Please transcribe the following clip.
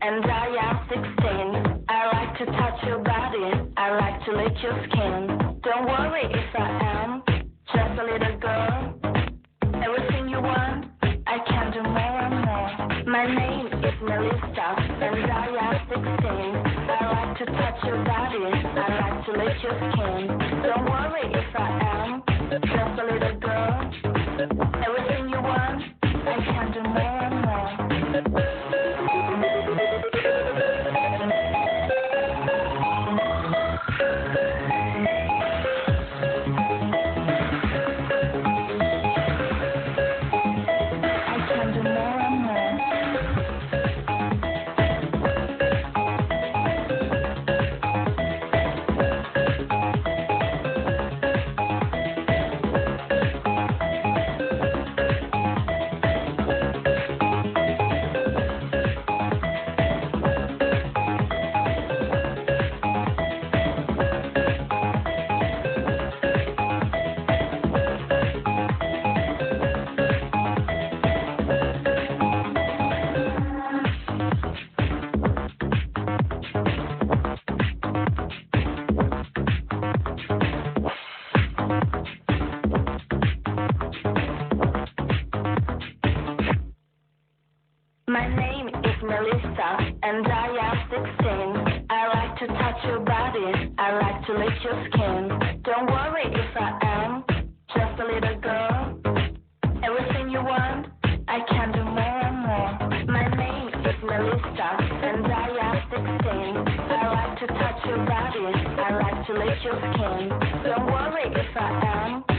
and I am 16. I like to touch your body, I like to lick your skin. Don't worry if I am just a little girl. Everything you want, I can do more and more. My name is Melissa, and I am 16. I like to touch your body, I like to lick your skin. Don't worry if I am just a little girl. Everything you want, I can do more and more. My name is Melissa, and I am 16. I like to touch your body, I like to lick your skin. Don't worry if I am just a little girl. Everything you want, I can do more and more. My name is Melissa, and I am 16. I like to touch your body, I like to lick your skin. Don't worry if I am